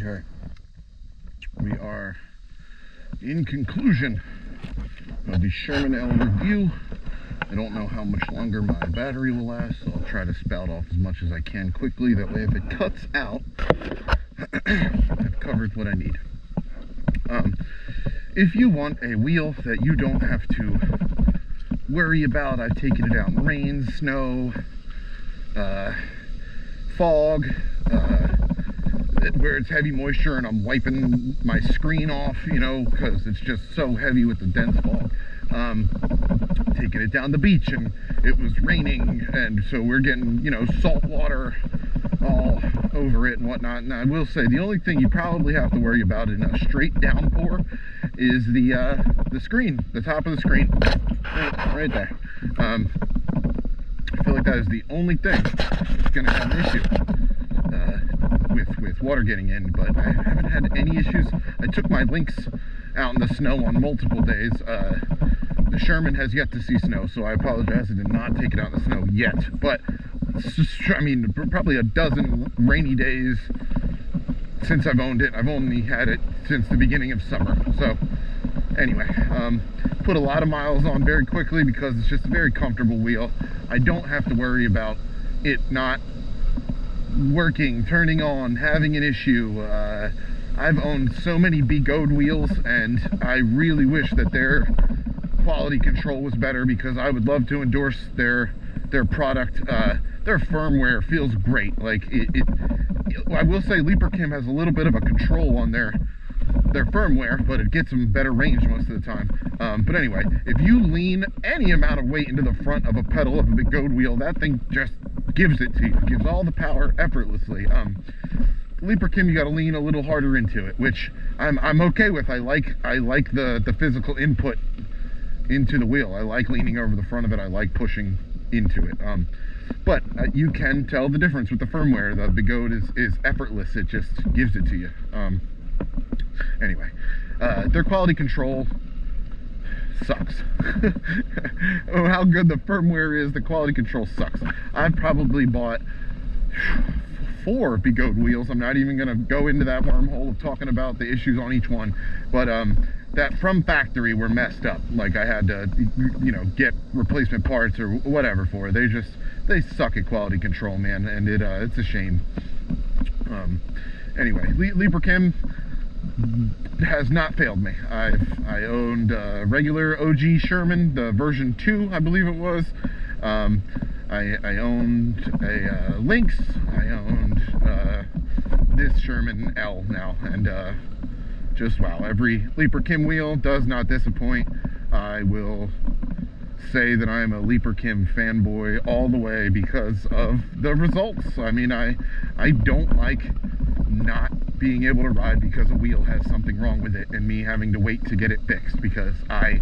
Okay, we are in conclusion of the Sherman L review. I don't know how much longer my battery will last, so I'll try to spout off as much as I can quickly. That way if it cuts out, I've covered what I need. If you want a wheel that you don't have to worry about, I've taken it out in rain, snow, fog, where it's heavy moisture and I'm wiping my screen off, you know, because it's just so heavy with the dense fog. Taking it down the beach and it was raining, and so we're getting, you know, salt water all over it and whatnot. And I will say the only thing you probably have to worry about in a straight downpour is the screen, the top of the screen, right there. I feel like that is the only thing that's going to have an issue with water getting in, but I haven't had any issues. I took my Lynx out in the snow on multiple days. The Sherman has yet to see snow, so I apologize. I did not take it out in the snow yet, but it's just, I mean, probably a dozen rainy days since I've owned it. I've only had it since the beginning of summer. So anyway, put a lot of miles on very quickly because it's just a very comfortable wheel. I don't have to worry about it not working, turning on, having an issue. I've owned so many Begode wheels, and I really wish that their quality control was better, because I would love to endorse their product. Their firmware feels great. Like I will say LeaperKim has a little bit of a control on their firmware, but it gets them better range most of the time. But anyway, if you lean any amount of weight into the front of a pedal of a Begode wheel, that thing just gives it to you. It gives all the power effortlessly. LeaperKim, you got to lean a little harder into it, which I'm okay with. I like the physical input into the wheel. I like leaning over the front of it. I like pushing into it. But you can tell the difference with the firmware. The Begode is effortless. It just gives it to you. Anyway, their quality control sucks. Oh, how good the firmware is, the quality control sucks. I've probably bought 4 Begode wheels. I'm not even going to go into that wormhole of talking about the issues on each one, but that from factory were messed up. Like I had to, you know, get replacement parts or whatever for it. They suck at quality control, man, and it's a shame. Anyway, LeaperKim has not failed me. I owned a regular OG Sherman, the version 2, I believe it was. I owned a Lynx. I owned this Sherman L now, and just wow, every LeaperKim wheel does not disappoint. I will say that I am a LeaperKim fanboy all the way because of the results. I mean, I don't like not being able to ride because a wheel has something wrong with it and me having to wait to get it fixed, because I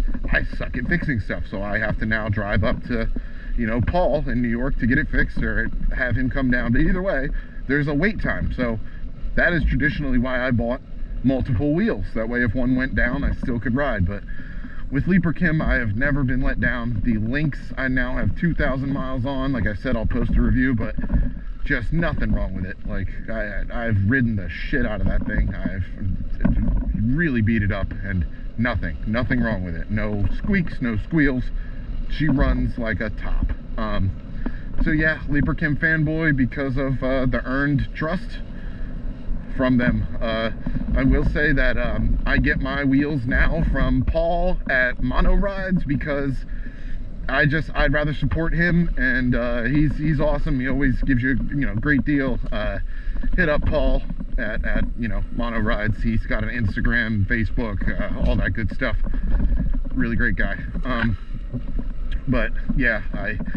suck at fixing stuff. So I have to now drive up to, you know, Paul in New York to get it fixed, or have him come down. But either way, there's a wait time. So that is traditionally why I bought multiple wheels. That way if one went down, I still could ride. But with LeaperKim, I have never been let down. The Lynx, I now have 2,000 miles on. Like I said, I'll post a review, but just nothing wrong with it. Like I've ridden the shit out of that thing. I've really beat it up, and nothing wrong with it. No squeaks, no squeals. She runs like a top. So yeah, LeaperKim fanboy because of the earned trust from them. I will say that I get my wheels now from Paul at Mono Rides, because I'd rather support him, and he's awesome. He always gives you, you know, great deal. Hit up Paul at you know, Mono Rides. He's got an Instagram, Facebook, all that good stuff. Really great guy. But yeah,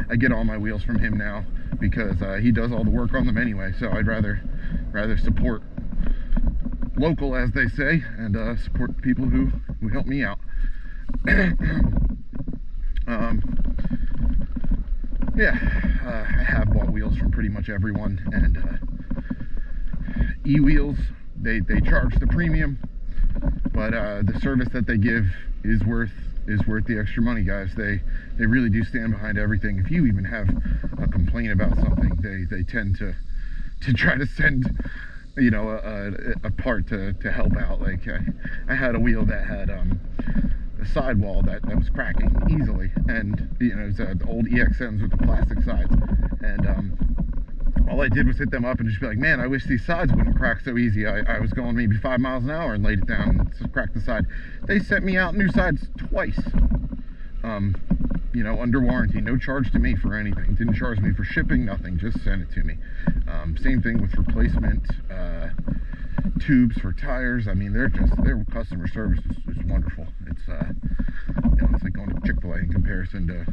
I get all my wheels from him now because he does all the work on them anyway. So I'd rather support local, as they say, and support people who help me out. Yeah, I have bought wheels from pretty much everyone, and e-wheels, they charge the premium, but the service that they give is worth the extra money, guys. They really do stand behind everything. If you even have a complaint about something, they tend to try to send you know, a part to help out. Like I had a wheel that had a sidewall that was cracking easily, and you know, it's the old EXMs with the plastic sides, and all I did was hit them up and just be like, man, I wish these sides wouldn't crack so easy. I was going maybe 5 miles an hour and laid it down and just cracked the side. They sent me out new sides twice, you know, under warranty, no charge to me for anything. Didn't charge me for shipping, nothing, just sent it to me. Same thing with replacement tubes for tires. I mean, their customer service is wonderful. It's you know, it's like going to Chick-fil-A in comparison to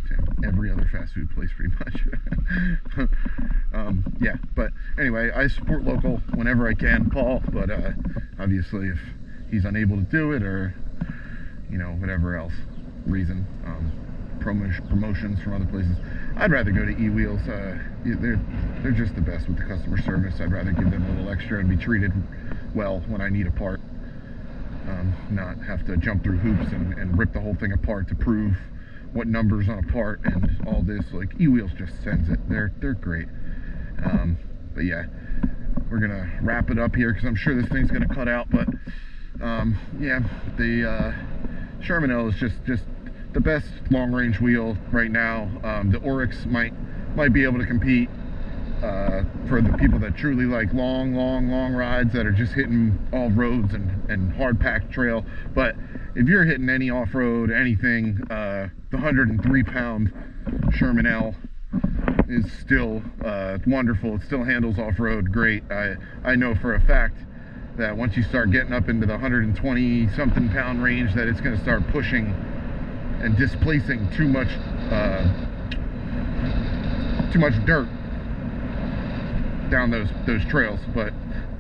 every other fast food place, pretty much. Yeah, but anyway, I support local whenever I can, Paul, but obviously if he's unable to do it, or you know, whatever else reason, promotions from other places, I'd rather go to E-Wheels. They're just the best with the customer service. I'd rather give them a little extra and be treated well when I need a part, not have to jump through hoops and rip the whole thing apart to prove what numbers on a part and all this. Like, E-Wheels just sends it. They're great. But yeah, we're gonna wrap it up here because I'm sure this thing's gonna cut out. But yeah, the Sherman L is just the best long-range wheel right now. The eucs might be able to compete for the people that truly like long rides that are just hitting all roads and hard-packed trail. But if you're hitting any off-road, anything, the 103-pound Sherman L is still wonderful. It still handles off-road great. I know for a fact that once you start getting up into the 120-something pound range, that it's going to start pushing and displacing too much dirt down those trails. But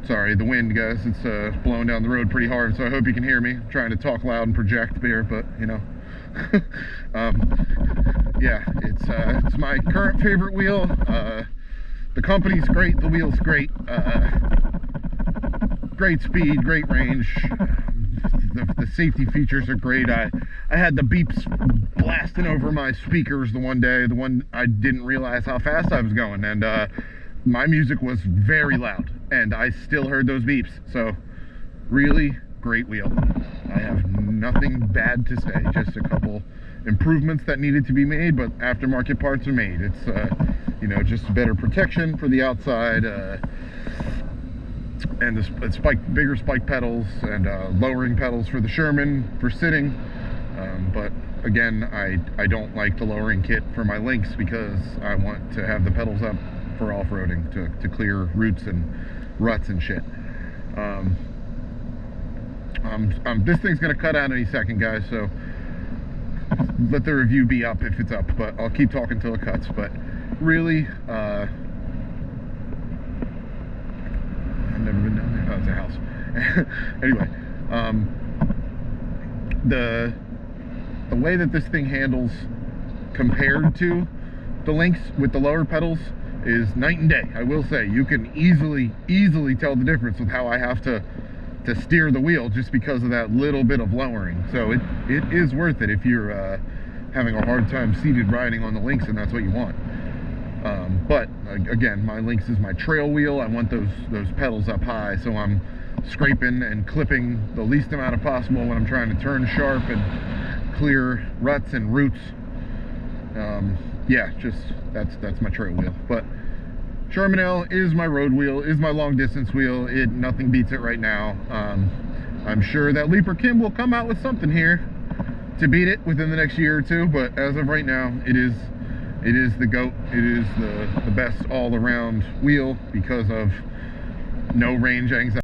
sorry, the wind, guys, it's blowing down the road pretty hard, so I hope you can hear me. I'm trying to talk loud and project here, but you know. Yeah, it's my current favorite wheel. The company's great, the wheel's great, great speed, great range. The safety features are great. I had the beeps blasting over my speakers the one I didn't realize how fast I was going, and my music was very loud and I still heard those beeps. So really great wheel. I have nothing bad to say, just a couple improvements that needed to be made, but aftermarket parts are made. It's you know, just better protection for the outside, and the bigger spike pedals, and lowering pedals for the Sherman for sitting. But again, I don't like the lowering kit for my Lynx because I want to have the pedals up for off-roading to clear roots and ruts and shit. This thing's gonna cut out any second, guys, so let the review be up if it's up, but I'll keep talking till it cuts. But really, I've never been down there. Oh, it's a house. Anyway, the way that this thing handles compared to the Lynx with the lower pedals is night and day. I will say, you can easily tell the difference with how I have to steer the wheel just because of that little bit of lowering. So it is worth it if you're having a hard time seated riding on the Lynx and that's what you want. But again, my Lynx is my trail wheel. I want those pedals up high, so I'm scraping and clipping the least amount of possible when I'm trying to turn sharp and clear ruts and roots. Yeah, just that's my trail wheel. But Sherman L is my road wheel, is my long distance wheel. Nothing beats it right now. I'm sure that LeaperKim will come out with something here to beat it within the next year or two, but as of right now, it is the GOAT. It is the best all around wheel because of no range anxiety.